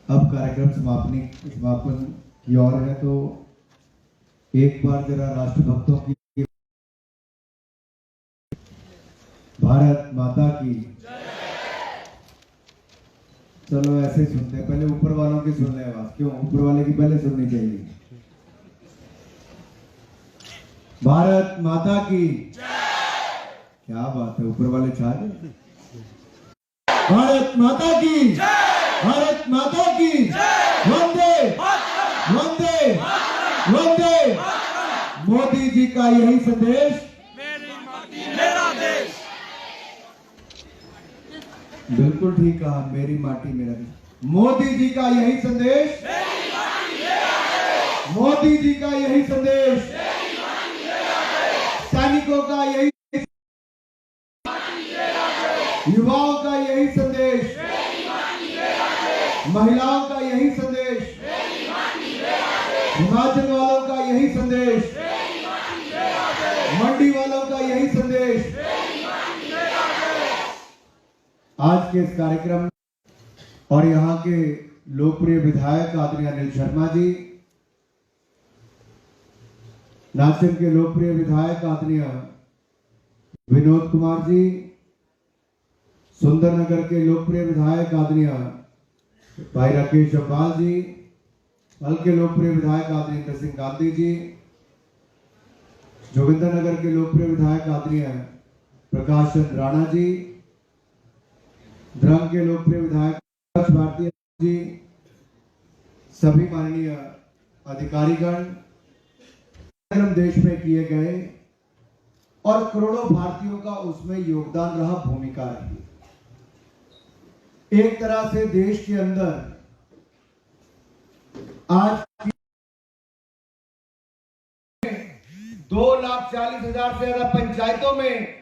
अब कार्यक्रम समापन की ओर है, तो एक बार जरा राष्ट्रभक्तों की भारत माता की। चलो ऐसे सुनते हैं, पहले ऊपर वालों की सुन ले आवाज। क्यों ऊपर वाले की पहले सुननी चाहिए? भारत माता की। क्या बात है, ऊपर वाले छा गए। भारत माता की, भारत माता की। वंदे वंदे वंदे। मोदी जी का यही संदेश, मेरी माटी मेरा देश। बिल्कुल ठीक कहा, मेरी माटी मेरा देश। मोदी जी का यही संदेश, मेरी माटी मेरा देश। मोदी जी का यही संदेश, मेरी माटी मेरा देश। सैनिकों का यही, युवाओं का यही संदेश, मेरी माटी मेरा देश। महिलाओं का यही संदेश, मेरी माटी मेरा देश। हिमाचल वालों का यही संदेश, मेरी माटी मेरा देश। मंडी वालों का यही संदेश। मेरी माटी मेरा देश। आज के इस कार्यक्रम में और यहाँ के लोकप्रिय विधायक आदरणीय अनिल शर्मा जी, नासिर के लोकप्रिय विधायक आदरणीय विनोद कुमार जी, सुंदरनगर के लोकप्रिय विधायक आदरणीय भाई राकेश अब्बाल जी, हल के लोकप्रिय विधायक आदरणीय इंद्र सिंह गांधी जी, जोगिंद्रनगर के लोकप्रिय विधायक आदरणीय प्रकाश चंद्र राणा जी, द्रंग के लोकप्रिय विधायक भारतीय जी, सभी माननीय अधिकारीगण, देश में किए गए और करोड़ों भारतीयों का उसमें योगदान रहा, भूमिका रही। एक तरह से देश के अंदर आज 2,40,000 से ज्यादा पंचायतों में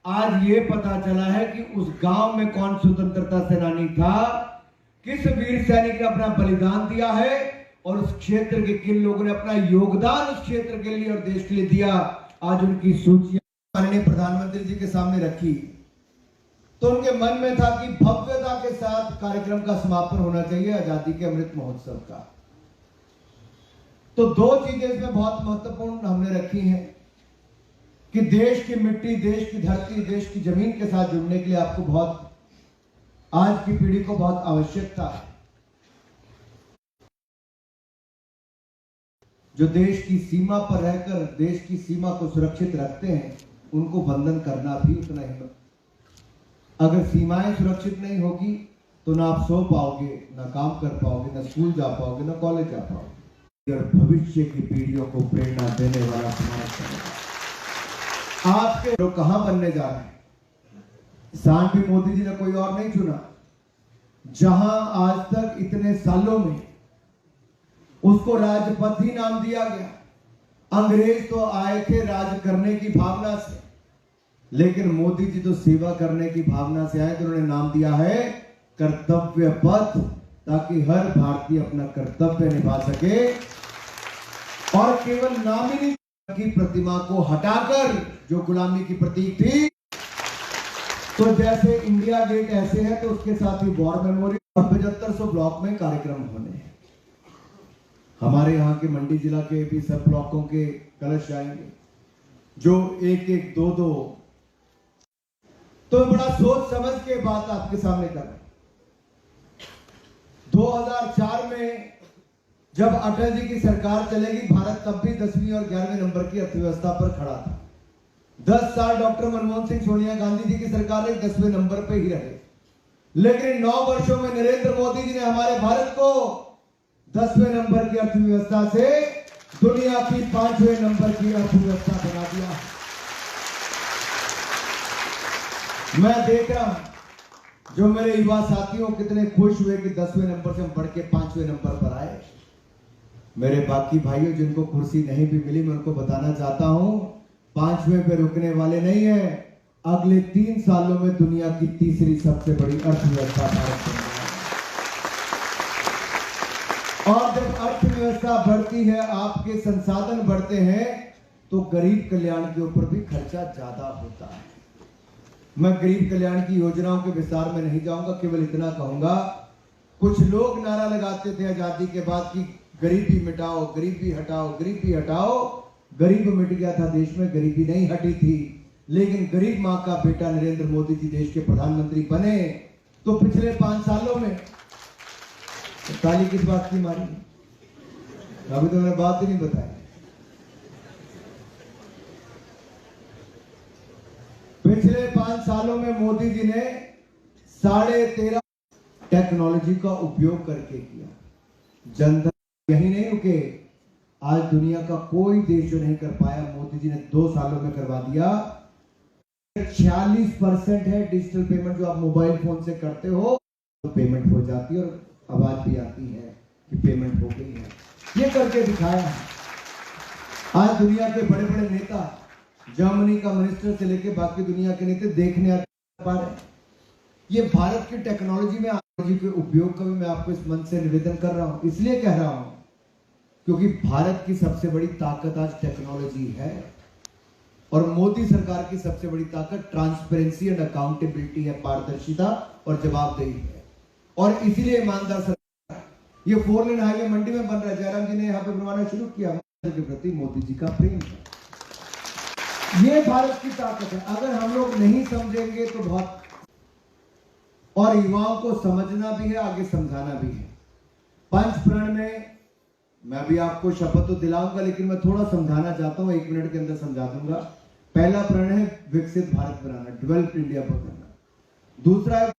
आज ये पता चला है कि उस गांव में कौन स्वतंत्रता सेनानी था, किस वीर सैनिक ने अपना बलिदान दिया है और उस क्षेत्र के किन लोगों ने अपना योगदान उस क्षेत्र के लिए और देश के लिए दिया। आज उनकी सूचियां माननीय प्रधानमंत्री जी के सामने रखी, तो उनके मन में था कि भव्यता के साथ कार्यक्रम का समापन होना चाहिए आजादी के अमृत महोत्सव का। तो दो चीजें इसमें बहुत महत्वपूर्ण हमने रखी हैं कि देश की मिट्टी, देश की धरती, देश की जमीन के साथ जुड़ने के लिए आपको बहुत, आज की पीढ़ी को बहुत आवश्यकता है। जो देश की सीमा पर रहकर देश की सीमा को सुरक्षित रखते हैं, उनको वंदन करना भी उतना ही। अगर सीमाएं सुरक्षित नहीं होगी तो ना आप सो पाओगे, ना काम कर पाओगे, ना स्कूल जा पाओगे, ना कॉलेज जा पाओगे। और भविष्य की पीढ़ियों को प्रेरणा देने वाला समाज आज के लोग कहां बनने जा रहे हैं। स्थान भी मोदी जी ने कोई और नहीं चुना। जहां आज तक इतने सालों में उसको राजपथ ही नाम दिया गया। अंग्रेज तो आए थे राज करने की भावना से, लेकिन मोदी जी तो सेवा करने की भावना से आए, तो उन्होंने नाम दिया है कर्तव्य पथ, ताकि हर भारतीय अपना कर्तव्य निभा सके। और केवल नामिनी की प्रतिमा को हटाकर, जो गुलामी की प्रतीक थी, तो जैसे इंडिया गेट ऐसे है, तो उसके साथ ही वॉर मेमोरियल और 7500 ब्लॉक में कार्यक्रम होने हैं। हमारे यहाँ के मंडी जिला के भी सब ब्लॉकों के कलश आएंगे, जो एक एक दो दो, तो बड़ा सोच समझ के बात आपके सामने कर रहे हैं। 2004 में जब अटल जी की सरकार चलेगी, भारत तब भी 10वीं और 11वें नंबर की अर्थव्यवस्था पर खड़ा था। 10 साल डॉक्टर मनमोहन सिंह, सोनिया गांधी जी की सरकार ने 10वें नंबर पे ही रहे, लेकिन 9 वर्षों में नरेंद्र मोदी जी ने हमारे भारत को 10वें नंबर की अर्थव्यवस्था से दुनिया की 5वें नंबर की अर्थव्यवस्था बना दिया। मैं देख रहा हूं जो मेरे युवा साथियों कितने खुश हुए कि 10वें नंबर से हम बढ़ के 5वें नंबर पर आए। मेरे बाकी भाइयों जिनको कुर्सी नहीं भी मिली, मैं उनको बताना चाहता हूं 5वें पे रुकने वाले नहीं है। अगले 3 सालों में दुनिया की तीसरी सबसे बड़ी अर्थव्यवस्था भारत बन रही है। और जब अर्थव्यवस्था बढ़ती है, आपके संसाधन बढ़ते हैं, तो गरीब कल्याण के ऊपर भी खर्चा ज्यादा होता है। मैं गरीब कल्याण की योजनाओं के विस्तार में नहीं जाऊंगा, केवल इतना कहूंगा, कुछ लोग नारा लगाते थे आजादी के बाद कि गरीबी मिटाओ, गरीबी हटाओ, गरीबी हटाओ। गरीब मिट गया था देश में, गरीबी नहीं हटी थी। लेकिन गरीब मां का बेटा नरेंद्र मोदी जी देश के प्रधानमंत्री बने तो पिछले 5 सालों में ताली किस बात की मारी? अभी तो मैंने बात ही नहीं बताई। पिछले 5 सालों में मोदी जी ने 13.5 टेक्नोलॉजी का उपयोग करके किया। जनधन यही नहीं रुके, आज दुनिया का कोई देश जो नहीं कर पाया, मोदी जी ने 2 सालों में करवा दिया। 46% है डिजिटल पेमेंट जो आप मोबाइल फोन से करते हो, तो पेमेंट हो जाती है और आवाज भी आती है कि पेमेंट हो गई है। ये करके दिखाया है। आज दुनिया के बड़े बड़े नेता, जर्मनी का मिनिस्टर से लेकर बाकी दुनिया के नेता देखने आ पा रहे हैं। ये भारत की टेक्नोलॉजी में टेक्नोलॉजी के उपयोग का भी मैं आपको इस मंच से निवेदन कर रहा हूं। इसलिए कह रहा हूं क्योंकि भारत की सबसे बड़ी ताकत आज टेक्नोलॉजी है और मोदी सरकार की सबसे बड़ी ताकत ट्रांसपेरेंसी एंड अकाउंटेबिलिटी है, पारदर्शिता और जवाबदेही है। और इसीलिए ईमानदार सरकार, ये 4 लेन हाईवे मंडी में बन रहा है, जयराम जी ने यहाँ पे बनवाना शुरू किया। के प्रति मोदी जी का प्रेम है, ये भारत की ताकत है। अगर हम लोग नहीं समझेंगे तो बहुत, और युवाओं को समझना भी है, आगे समझाना भी है। पंच प्रण में मैं भी आपको शपथ तो दिलाऊंगा, लेकिन मैं थोड़ा समझाना चाहता हूं, 1 मिनट के अंदर समझा दूंगा। पहला प्रण है विकसित भारत बनाना, डेवलप्ड इंडिया बनाना। दूसरा है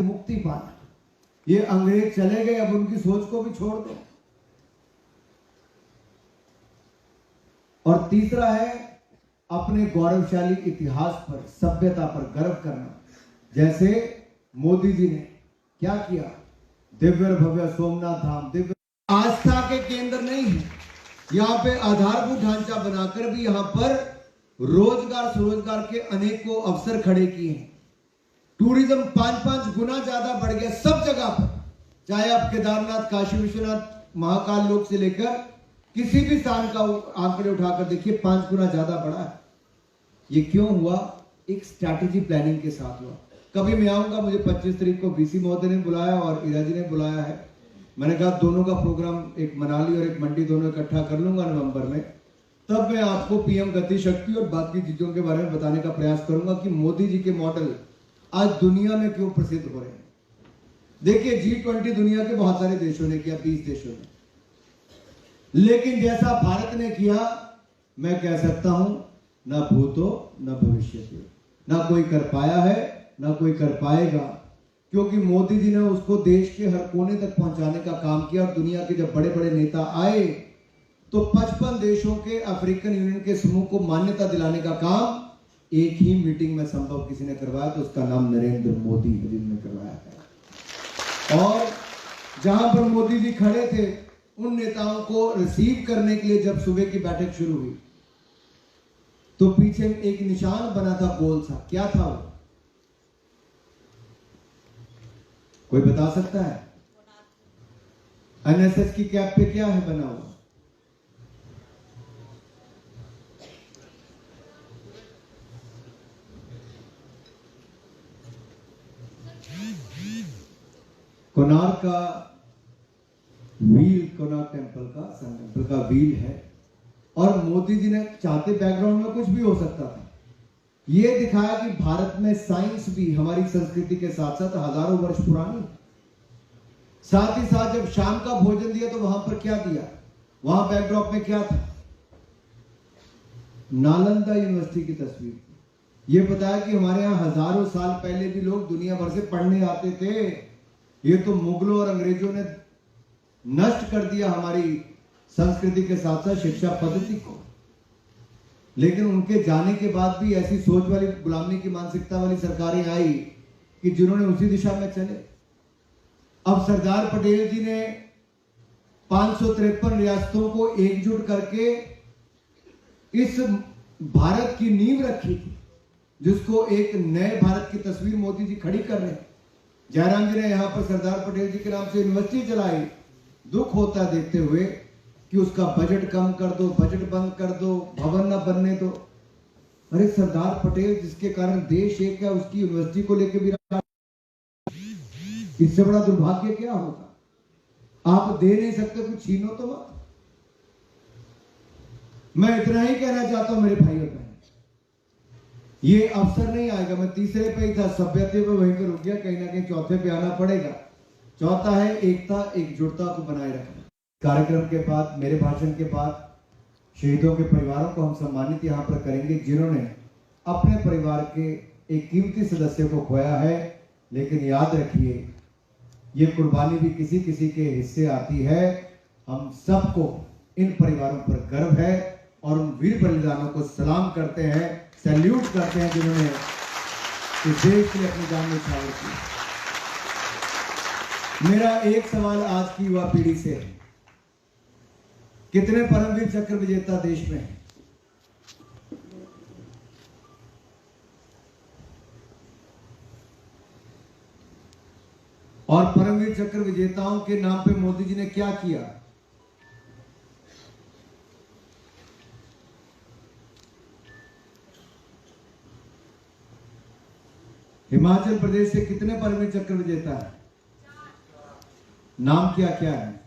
मुक्ति पाना। ये अंग्रेज चले गए, अब उनकी सोच को भी छोड़ दो। और तीसरा है अपने गौरवशाली इतिहास पर, सभ्यता पर गर्व करना। जैसे मोदी जी ने क्या किया, दिव्य भव्य सोमनाथ धाम, दिव्य आस्था के केंद्र नहीं है, यहाँ पे आधारभूत ढांचा बनाकर भी यहाँ पर रोजगार स्वरोजगार के अनेकों अवसर खड़े किए हैं। टूरिज्म 5-5 गुना ज्यादा बढ़ गया सब जगह पर, चाहे आप केदारनाथ, काशी विश्वनाथ, महाकाल लोक से लेकर किसी भी स्थान का आंकड़े उठाकर देखिए, 5 गुना ज्यादा बढ़ा है। ये क्यों हुआ? एक स्ट्रैटेजी प्लानिंग के साथ हुआ। कभी मैं आऊंगा, मुझे 25 तारीख को वीसी महोदय ने बुलाया और ईरा जी ने बुलाया है। मैंने कहा दोनों का प्रोग्राम, एक मनाली और एक मंडी, दोनों इकट्ठा कर लूंगा नवंबर में। तब मैं आपको पीएम गति शक्ति और बाकी चीजों के बारे में बताने का प्रयास करूंगा कि मोदी जी के मॉडल आज दुनिया में क्यों प्रसिद्ध हो रहे हैं। देखिए G20 दुनिया के बहुत सारे देशों ने किया, 20 देशों ने, लेकिन जैसा भारत ने किया, मैं कह सकता हूं ना भूतो न भविष्य, ना कोई कर पाया है ना कोई कर पाएगा, क्योंकि मोदी जी ने उसको देश के हर कोने तक पहुंचाने का काम किया। और दुनिया के जब बड़े बड़े नेता आए तो 55 देशों के अफ्रीकन यूनियन के समूह को मान्यता दिलाने का काम एक ही मीटिंग में संभव किसी ने करवाया, तो उसका नाम नरेंद्र मोदी जी ने करवाया है। और जहां पर मोदी जी खड़े थे, उन नेताओं को रिसीव करने के लिए जब सुबह की बैठक शुरू हुई तो पीछे एक निशान बना था गोल सा, क्या था वो? कोई बता सकता है? एनएसएस की कैप पे क्या है बना हुआ? कोणार्क का व्हील, कोणार्क टेम्पल का, सन टेम्पल का व्हील है। और मोदी जी ने चाहते बैकग्राउंड में कुछ भी हो सकता था, ये दिखाया कि भारत में साइंस भी हमारी संस्कृति के साथ साथ हजारों वर्ष पुरानी। साथ ही साथ जब शाम का भोजन दिया तो वहां पर क्या दिया, वहां बैकड्रॉप में क्या था? नालंदा यूनिवर्सिटी की तस्वीर। ये बताया कि हमारे यहां हजारों साल पहले भी लोग दुनिया भर से पढ़ने आते थे। ये तो मुगलों और अंग्रेजों ने नष्ट कर दिया हमारी संस्कृति के साथ साथ शिक्षा पद्धति को। लेकिन उनके जाने के बाद भी ऐसी सोच वाली, गुलामी की मानसिकता वाली सरकारें आई कि जिन्होंने उसी दिशा में चले। अब सरदार पटेल जी ने 553 रियासतों को एकजुट करके इस भारत की नींव रखी थी, जिसको एक नए भारत की तस्वीर मोदी जी खड़ी कर रहे हैं। जयराम जी ने यहां पर सरदार पटेल जी के नाम से यूनिवर्सिटी चलाई। दुख होता देखते हुए कि उसका बजट कम कर दो, बजट बंद कर दो, भवन न बनने दो। अरे सरदार पटेल जिसके कारण देश एक है, उसकी यूनिवर्सिटी को लेकर भी इससे बड़ा दुर्भाग्य क्या होगा? आप दे नहीं सकते कुछ, छीनो तो मत। मैं इतना ही कहना चाहता हूं मेरे भाई और बहन, ये अवसर नहीं आएगा। मैं तीसरे पे ही था, सभ्यता पे वहीं पर रुक गया, कहीं ना कहीं चौथे पे आना पड़ेगा। चौथा है एकता, एकजुटता को बनाए रखना। कार्यक्रम के बाद, मेरे भाषण के बाद, शहीदों के परिवारों को हम सम्मानित यहां पर करेंगे जिन्होंने अपने परिवार के एक कीमती सदस्य को खोया है। लेकिन याद रखिए, ये कुर्बानी भी किसी किसी के हिस्से आती है। हम सबको इन परिवारों पर गर्व है और उन वीर बलिदानों को सलाम करते हैं, सैल्यूट करते हैं जिन्होंने इस देश के लिए अपनी जान न्यौछावर की। मेरा एक सवाल आज की युवा पीढ़ी से है, कितने परमवीर चक्र विजेता देश में हैं? और परमवीर चक्र विजेताओं के नाम पे मोदी जी ने क्या किया? हिमाचल प्रदेश से कितने परमवीर चक्र विजेता है? नाम क्या क्या है?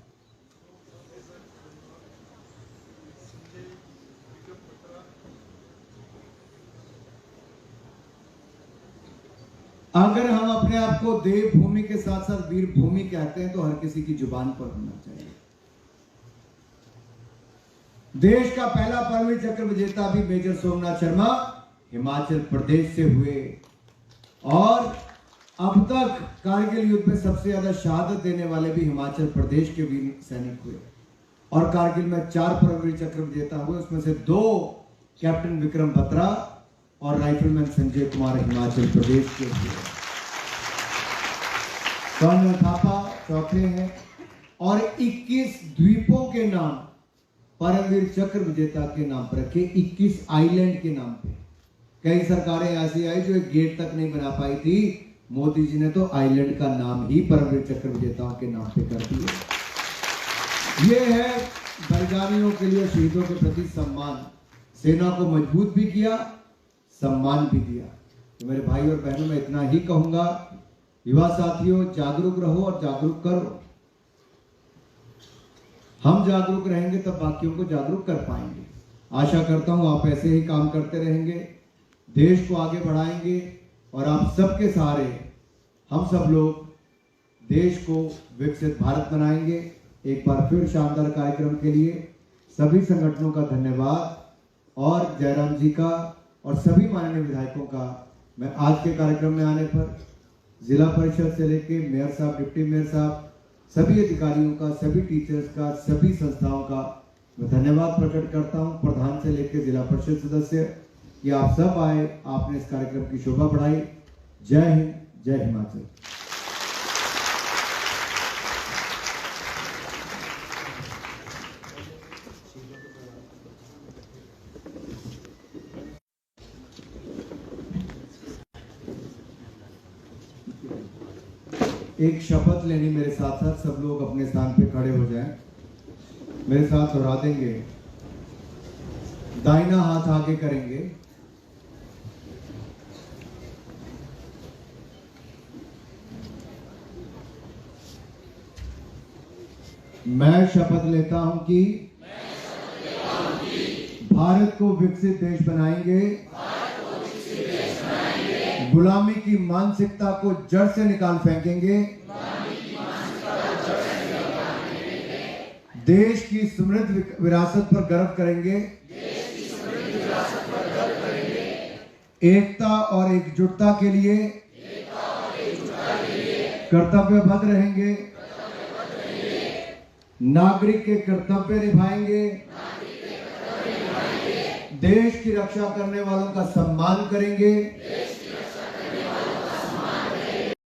अगर हम अपने आप को देवभूमि के साथ साथ वीर भूमि कहते हैं तो हर किसी की जुबान पर होना चाहिए। देश का पहला परमवीर चक्र विजेता भी मेजर सोमनाथ शर्मा हिमाचल प्रदेश से हुए और अब तक कारगिल युद्ध में सबसे ज्यादा शहादत देने वाले भी हिमाचल प्रदेश के वीर सैनिक हुए। और कारगिल में 4 परमवीर चक्र विजेता हुए, उसमें से 2 कैप्टन विक्रम बत्रा और राइफलमैन संजय कुमार हिमाचल प्रदेश के हुए। कर्नल थापा चौथे हैं और 21 द्वीपों के नाम परमवीर चक्र विजेता के नाम पर रखे, 21 आइलैंड के नाम पे। कई सरकारें ऐसी आई जो एक गेट तक नहीं बना पाई थी, मोदी जी ने तो आइलैंड का नाम ही परमवीर चक्र विजेताओं के नाम पे कर दिया। ये है बलिदानियों के लिए, शहीदों के प्रति सम्मान। सेना को मजबूत भी किया, सम्मान भी दिया। तो मेरे भाई और बहनों, मैं इतना ही कहूंगा, युवा साथियों, जागरूक रहो और जागरूक करो। हम जागरूक रहेंगे तब बाकियों को जागरूक कर पाएंगे। आशा करता हूं आप ऐसे ही काम करते रहेंगे, देश को आगे बढ़ाएंगे और आप सबके सहारे हम सब लोग देश को विकसित भारत बनाएंगे। एक बार फिर शानदार कार्यक्रम के लिए सभी संगठनों का धन्यवाद और जयराम जी का और सभी माननीय विधायकों का मैं आज के कार्यक्रम में आने पर जिला परिषद से लेके मेयर साहब, डिप्टी मेयर साहब, सभी अधिकारियों का, सभी टीचर्स का, सभी संस्थाओं का मैं धन्यवाद प्रकट करता हूं। प्रधान से लेकर जिला परिषद सदस्य कि आप सब आए, आपने इस कार्यक्रम की शोभा बढ़ाई। जय हिंद, जय हिमाचल। एक शपथ लेनी मेरे साथ साथ, सब लोग अपने स्थान पे खड़े हो जाएं, मेरे साथ दोहरा देंगे। दाहिना हाथ आगे करेंगे, मैं शपथ लेता हूं कि भारत को विकसित देश बनाएंगे, गुलामी की मानसिकता को जड़ से निकाल फेंकेंगे, देश की समृद्ध विरासत पर गर्व करेंगे, एकता और एकजुटता के लिए कर्तव्यबद्ध रहेंगे, नागरिक के कर्तव्य निभाएंगे, देश की रक्षा करने वालों का सम्मान करेंगे,